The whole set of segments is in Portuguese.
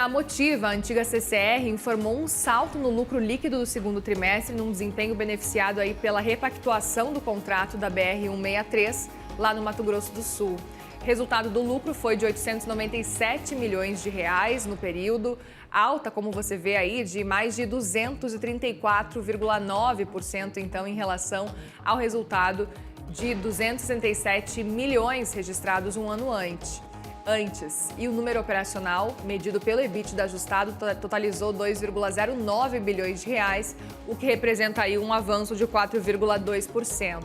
A Motiva, a antiga CCR, informou um salto no lucro líquido do segundo trimestre, num desempenho beneficiado aí pela repactuação do contrato da BR-163, lá no Mato Grosso do Sul. O resultado do lucro foi de 897 milhões de reais no período, alta, como você vê aí, de mais de 234,9%, então, em relação ao resultado de 267 milhões registrados um ano antes. E o número operacional, medido pelo EBITDA ajustado, totalizou 2,09 bilhões de reais, o que representa aí um avanço de 4,2%.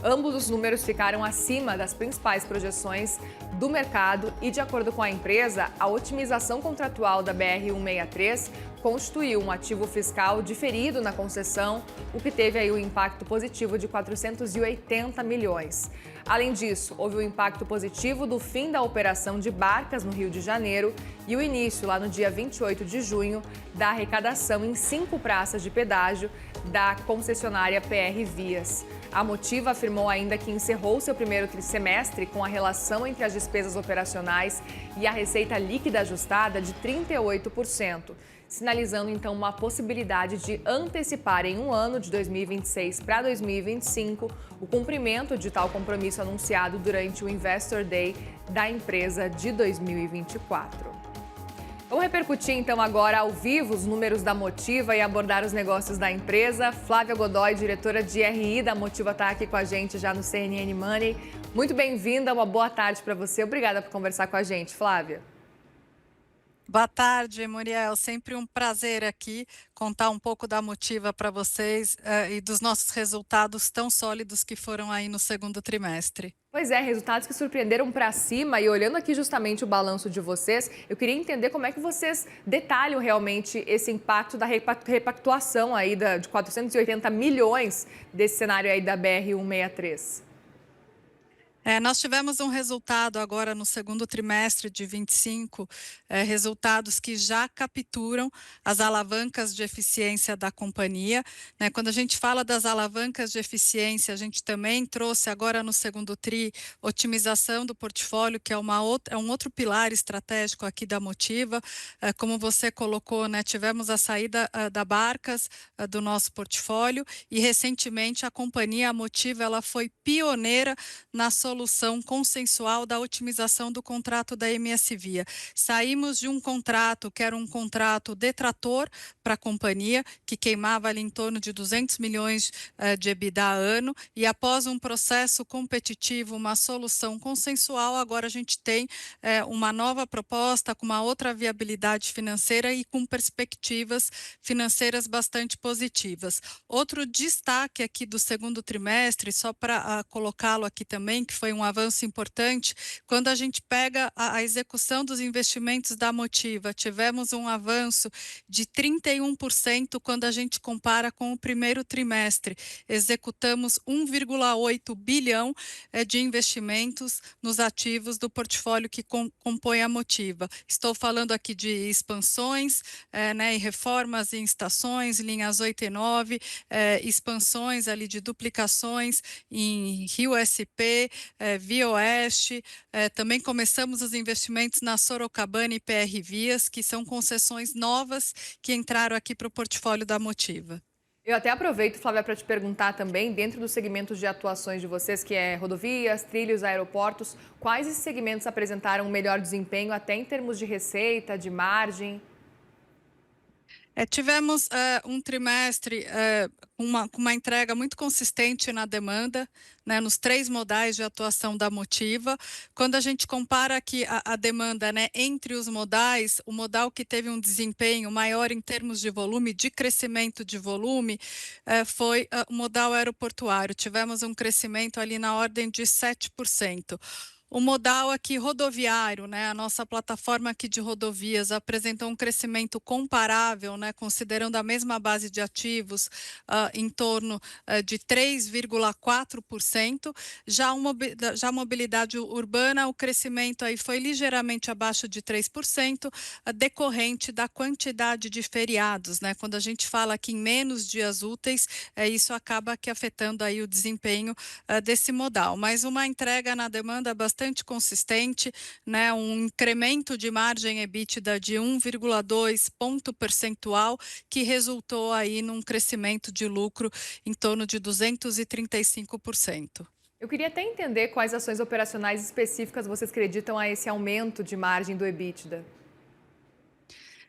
Ambos os números ficaram acima das principais projeções do mercado e, de acordo com a empresa, a otimização contratual da BR-163 constituiu um ativo fiscal diferido na concessão, o que teve aí um impacto positivo de 480 milhões. Além disso, houve o impacto positivo do fim da operação de barcas no Rio de Janeiro e o início, lá no dia 28 de junho, da arrecadação em 5 praças de pedágio da concessionária PR Vias. A Motiva afirmou ainda que encerrou seu primeiro semestre com a relação entre as despesas operacionais e a receita líquida ajustada de 38%, sinalizando então uma possibilidade de antecipar em um ano, de 2026 para 2025, o cumprimento de tal compromisso anunciado durante o Investor Day da empresa de 2024. Vamos repercutir então agora ao vivo os números da Motiva e abordar os negócios da empresa. Flávia Godoy, diretora de RI da Motiva, está aqui com a gente já no CNN Money. Muito bem-vinda, uma boa tarde para você. Obrigada por conversar com a gente, Flávia. Boa tarde, Muriel. Sempre um prazer aqui contar um pouco da Motiva para vocês e dos nossos resultados tão sólidos que foram aí no segundo trimestre. Pois é, resultados que surpreenderam para cima, e olhando aqui justamente o balanço de vocês, eu queria entender como é que vocês detalham realmente esse impacto da repactuação aí de 480 milhões desse cenário aí da BR-163. Nós tivemos um resultado agora no segundo trimestre de 25, resultados que já capturam as alavancas de eficiência da companhia, né? Quando a gente fala das alavancas de eficiência, a gente também trouxe agora no segundo TRI otimização do portfólio, que é um outro pilar estratégico aqui da Motiva. Como você colocou, né, tivemos a saída da Barcas do nosso portfólio e recentemente a companhia, a Motiva, ela foi pioneira na solução consensual da otimização do contrato da MS Via. Saímos de um contrato que era um contrato detrator para a companhia, que queimava ali em torno de 200 milhões de EBITDA ano, e após um processo competitivo, uma solução consensual, agora a gente tem uma nova proposta com uma outra viabilidade financeira e com perspectivas financeiras bastante positivas. Outro destaque aqui do segundo trimestre, só para colocá-lo aqui também, que foi um avanço importante, quando a gente pega a execução dos investimentos da Motiva, tivemos um avanço de 31% quando a gente compara com o primeiro trimestre. Executamos 1,8 bilhão de investimentos nos ativos do portfólio que compõe a Motiva. Estou falando aqui de expansões, né, e reformas em estações, linhas 8 e 9, expansões ali de duplicações em Rio SP, Via Oeste, também começamos os investimentos na Sorocabana e PR Vias, que são concessões novas que entraram aqui para o portfólio da Motiva. Eu até aproveito, Flávia, para te perguntar também, dentro dos segmentos de atuações de vocês, que é rodovias, trilhos, aeroportos, quais esses segmentos apresentaram um melhor desempenho, até em termos de receita, de margem? Tivemos um trimestre com uma entrega muito consistente na demanda, né, nos 3 modais de atuação da Motiva. Quando a gente compara aqui a demanda, né, entre os modais, o modal que teve um desempenho maior em termos de volume, de crescimento de volume, foi o modal aeroportuário. Tivemos um crescimento ali na ordem de 7%. O modal aqui rodoviário, né, a nossa plataforma aqui de rodovias apresentou um crescimento comparável, né, considerando a mesma base de ativos, em torno de 3,4%. Já a mobilidade urbana, o crescimento aí foi ligeiramente abaixo de 3%, decorrente da quantidade de feriados, né? Quando a gente fala aqui em menos dias úteis, isso acaba aqui afetando aí o desempenho desse modal. Mas uma entrega na demanda bastante bastante consistente, né, um incremento de margem EBITDA de 1,2 ponto percentual, que resultou aí num crescimento de lucro em torno de 235%. Eu queria até entender quais ações operacionais específicas vocês acreditam a esse aumento de margem do EBITDA.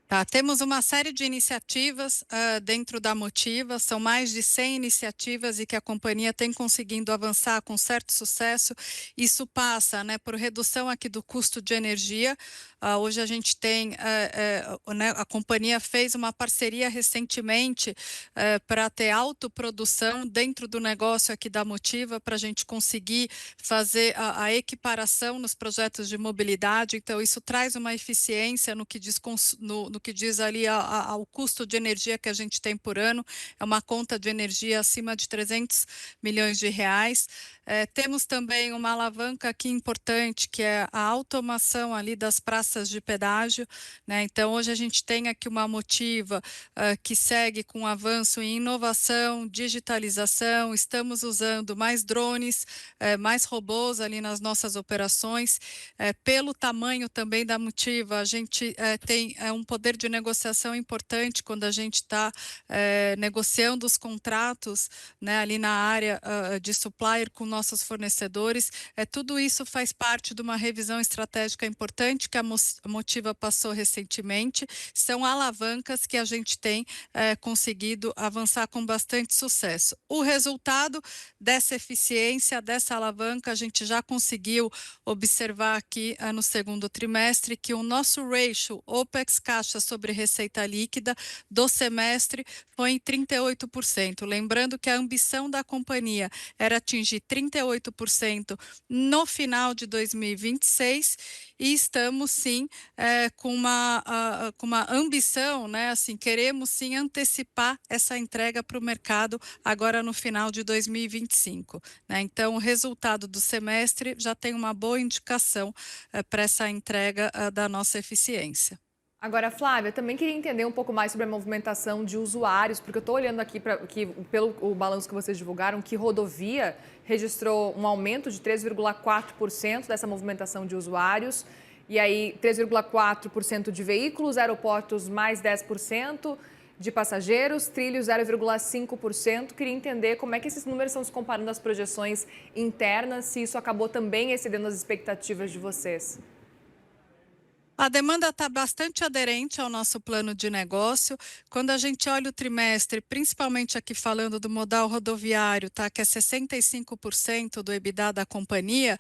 Tá, temos uma série de iniciativas dentro da Motiva, são mais de 100 iniciativas e que a companhia tem conseguindo avançar com certo sucesso. Isso passa, né, por redução aqui do custo de energia. Hoje a gente tem, né, a companhia fez uma parceria recentemente para ter autoprodução dentro do negócio aqui da Motiva, para a gente conseguir fazer a equiparação nos projetos de mobilidade. Então, isso traz uma eficiência no que diz, no que diz ali ao custo de energia que a gente tem por ano. É uma conta de energia acima de 300 milhões de reais. Temos também uma alavanca aqui importante, que é a automação ali das praças de pedágio, né? Então, hoje a gente tem aqui uma Motiva que segue com avanço em inovação, digitalização, estamos usando mais drones, mais robôs ali nas nossas operações. Pelo tamanho também da Motiva, a gente tem um poder de negociação importante quando a gente está negociando os contratos, né, ali na área de supplier com nossos fornecedores. Tudo isso faz parte de uma revisão estratégica importante que a Motiva passou recentemente. São alavancas que a gente tem conseguido avançar com bastante sucesso. O resultado dessa eficiência, dessa alavanca, a gente já conseguiu observar aqui no segundo trimestre que o nosso ratio OPEX caixa sobre receita líquida do semestre foi em 38%. Lembrando que a ambição da companhia era atingir 38% no final de 2026 e estamos sim com uma ambição, né? Assim, queremos sim antecipar essa entrega para o mercado agora no final de 2025. Né? Então, o resultado do semestre já tem uma boa indicação para essa entrega da nossa eficiência. Agora, Flávia, também queria entender um pouco mais sobre a movimentação de usuários, porque eu estou olhando aqui pelo o balanço que vocês divulgaram, que rodovia registrou um aumento de 3,4% dessa movimentação de usuários, e aí 3,4% de veículos, aeroportos mais 10% de passageiros, trilhos 0,5%. Queria entender como é que esses números estão se comparando às projeções internas, se isso acabou também excedendo as expectativas de vocês. A demanda está bastante aderente ao nosso plano de negócio. Quando a gente olha o trimestre, principalmente aqui falando do modal rodoviário, tá, que é 65% do EBITDA da companhia,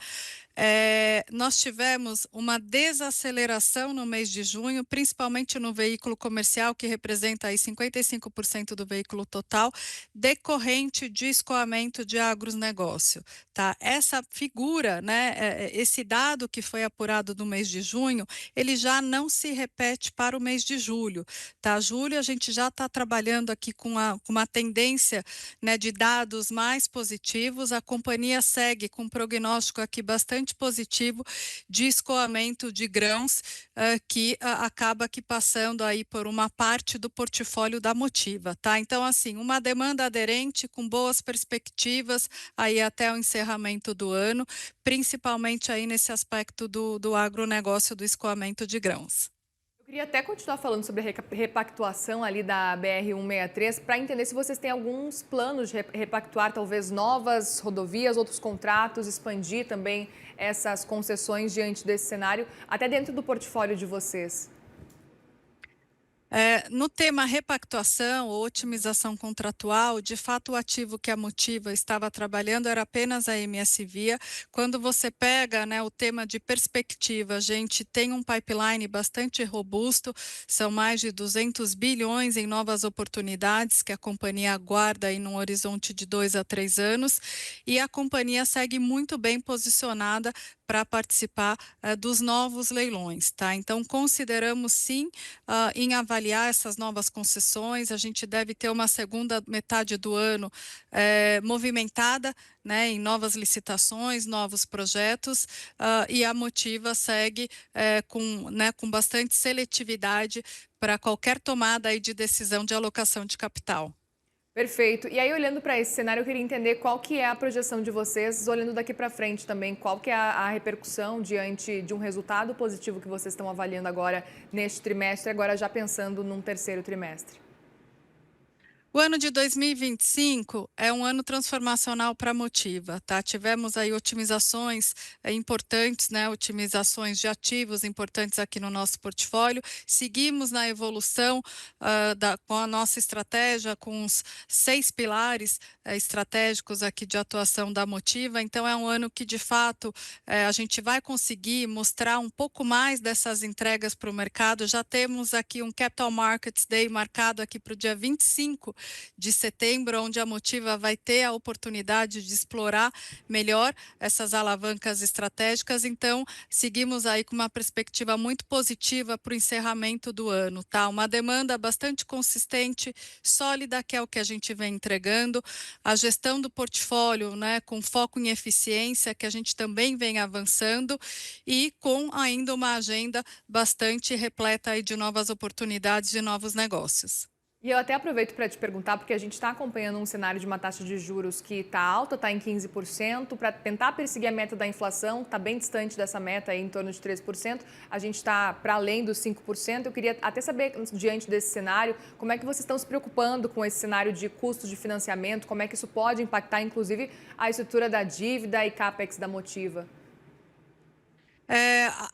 nós tivemos uma desaceleração no mês de junho, principalmente no veículo comercial, que representa aí 55% do veículo total, decorrente de escoamento de agronegócio. Tá? Essa figura, né, esse dado que foi apurado no mês de junho, ele já não se repete para o mês de julho. Tá? Julho a gente já está trabalhando aqui com uma tendência, né, de dados mais positivos. A companhia segue com um prognóstico aqui bastante positivo de escoamento de grãos que acaba aqui passando aí por uma parte do portfólio da Motiva, tá? Então, assim, uma demanda aderente com boas perspectivas aí até o encerramento do ano, principalmente aí nesse aspecto do agronegócio do escoamento de grãos. Eu queria até continuar falando sobre a repactuação ali da BR-163 para entender se vocês têm alguns planos de repactuar talvez novas rodovias, outros contratos, expandir também essas concessões diante desse cenário, até dentro do portfólio de vocês. No tema repactuação ou otimização contratual, de fato o ativo que a Motiva estava trabalhando era apenas a MS Via. Quando você pega, né, o tema de perspectiva, a gente tem um pipeline bastante robusto, são mais de 200 bilhões em novas oportunidades que a companhia aguarda aí num horizonte de 2 a 3 anos, e a companhia segue muito bem posicionada para participar dos novos leilões, tá? Então, consideramos sim em avaliar essas novas concessões. A gente deve ter uma segunda metade do ano movimentada, né, em novas licitações, novos projetos, e a Motiva segue com bastante seletividade para qualquer tomada aí de decisão de alocação de capital. Perfeito. E aí, olhando para esse cenário, eu queria entender qual que é a projeção de vocês, olhando daqui para frente também, qual que é a repercussão diante de um resultado positivo que vocês estão avaliando agora neste trimestre, agora já pensando num terceiro trimestre. O ano de 2025 é um ano transformacional para a Motiva, tá? Tivemos aí otimizações importantes, né? Otimizações de ativos importantes aqui no nosso portfólio. Seguimos na evolução com a nossa estratégia, com os 6 pilares estratégicos aqui de atuação da Motiva. Então, é um ano que, de fato, a gente vai conseguir mostrar um pouco mais dessas entregas para o mercado. Já temos aqui um Capital Markets Day marcado aqui para o dia 25 de setembro, onde a Motiva vai ter a oportunidade de explorar melhor essas alavancas estratégicas. Então, seguimos aí com uma perspectiva muito positiva para o encerramento do ano, tá? Uma demanda bastante consistente, sólida, que é o que a gente vem entregando. A gestão do portfólio, né, com foco em eficiência, que a gente também vem avançando, e com ainda uma agenda bastante repleta aí de novas oportunidades de novos negócios. E eu até aproveito para te perguntar, porque a gente está acompanhando um cenário de uma taxa de juros que está alta, está em 15%, para tentar perseguir a meta da inflação, está bem distante dessa meta, aí, em torno de 3%. A gente está para além dos 5%. Eu queria até saber, diante desse cenário, como é que vocês estão se preocupando com esse cenário de custos de financiamento, como é que isso pode impactar, inclusive, a estrutura da dívida e CAPEX da Motiva?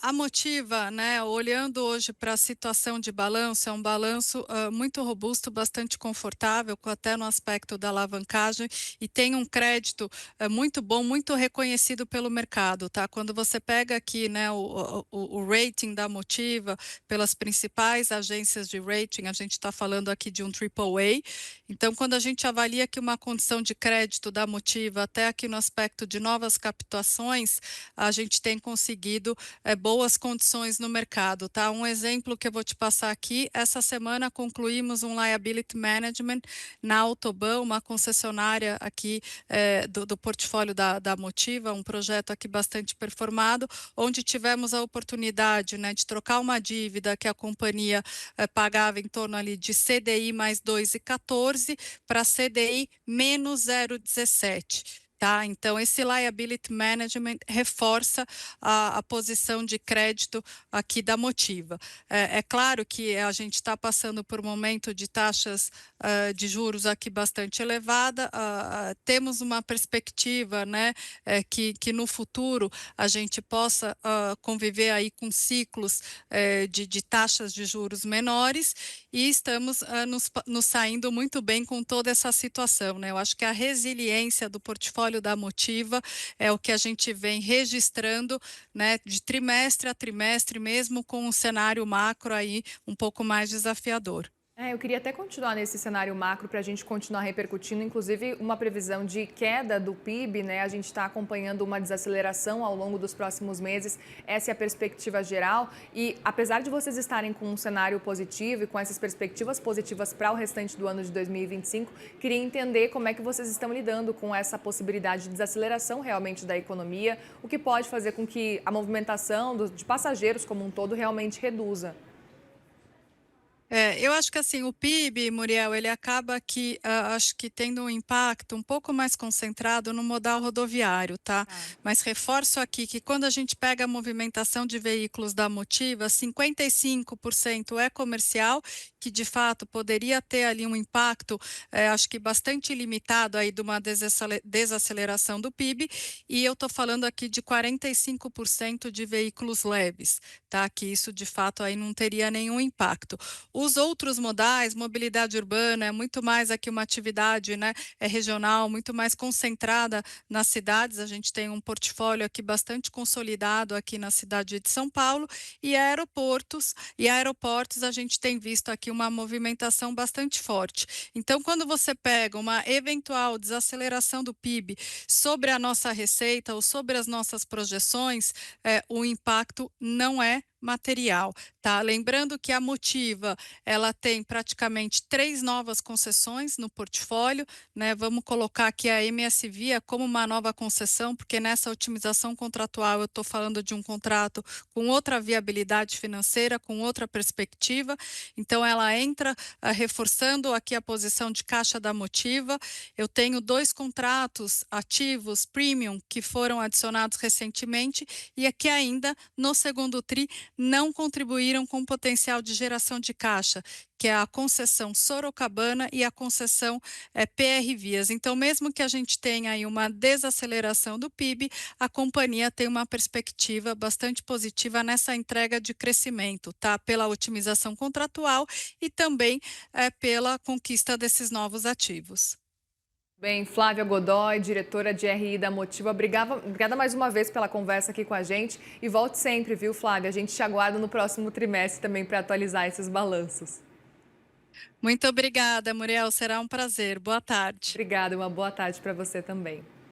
A Motiva, né, olhando hoje para a situação de balanço, é um balanço muito robusto, bastante confortável, até no aspecto da alavancagem, e tem um crédito muito bom, muito reconhecido pelo mercado, tá? Quando você pega aqui, né, o rating da Motiva pelas principais agências de rating, a gente está falando aqui de um AAA. Então, quando a gente avalia aqui uma condição de crédito da Motiva, até aqui no aspecto de novas captações, a gente tem conseguido boas condições no mercado, tá? Um exemplo que eu vou te passar aqui, essa semana concluímos um liability management na Autoban, uma concessionária aqui do portfólio da Motiva, um projeto aqui bastante performado, onde tivemos a oportunidade, né, de trocar uma dívida que a companhia pagava em torno ali de CDI mais 2,14 para CDI menos 0,17. Tá? Então, esse liability management reforça a posição de crédito aqui da Motiva. É claro que a gente está passando por um momento de taxas de juros aqui bastante elevada, temos uma perspectiva, né, que no futuro a gente possa conviver aí com ciclos de taxas de juros menores, e estamos nos saindo muito bem com toda essa situação, né? Eu acho que a resiliência do portfólio da Motiva é o que a gente vem registrando, né, de trimestre a trimestre, mesmo com um cenário macro aí um pouco mais desafiador. Eu queria até continuar nesse cenário macro para a gente continuar repercutindo, inclusive uma previsão de queda do PIB, né? A gente está acompanhando uma desaceleração ao longo dos próximos meses, essa é a perspectiva geral. E apesar de vocês estarem com um cenário positivo e com essas perspectivas positivas para o restante do ano de 2025, queria entender como é que vocês estão lidando com essa possibilidade de desaceleração realmente da economia, o que pode fazer com que a movimentação de passageiros como um todo realmente reduza. Eu acho que assim, o PIB, Muriel, ele acaba aqui, acho que tendo um impacto um pouco mais concentrado no modal rodoviário, tá? Tá. Mas reforço aqui que quando a gente pega a movimentação de veículos da Motiva, 55% é comercial, que de fato poderia ter ali um impacto, acho que bastante limitado aí de uma desaceleração do PIB, e eu estou falando aqui de 45% de veículos leves, tá? Que isso de fato aí não teria nenhum impacto. Os outros modais, mobilidade urbana, é muito mais aqui uma atividade, né, regional, muito mais concentrada nas cidades. A gente tem um portfólio aqui bastante consolidado aqui na cidade de São Paulo, e aeroportos a gente tem visto aqui uma movimentação bastante forte. Então, quando você pega uma eventual desaceleração do PIB sobre a nossa receita ou sobre as nossas projeções, o impacto não é material, tá? Lembrando que a Motiva, ela tem praticamente 3 novas concessões no portfólio, né? Vamos colocar aqui a MS Via como uma nova concessão, porque nessa otimização contratual eu estou falando de um contrato com outra viabilidade financeira, com outra perspectiva. Então ela entra reforçando aqui a posição de caixa da Motiva. Eu tenho 2 contratos ativos premium que foram adicionados recentemente e aqui ainda no segundo tri não contribuíram com o potencial de geração de caixa, que é a concessão Sorocabana e a concessão PR Vias. Então, mesmo que a gente tenha aí uma desaceleração do PIB, a companhia tem uma perspectiva bastante positiva nessa entrega de crescimento, tá? Pela otimização contratual e também pela conquista desses novos ativos. Bem, Flávia Godoy, diretora de RI da Motiva, obrigada mais uma vez pela conversa aqui com a gente e volte sempre, viu, Flávia? A gente te aguarda no próximo trimestre também para atualizar esses balanços. Muito obrigada, Muriel. Será um prazer. Boa tarde. Obrigada, uma boa tarde para você também.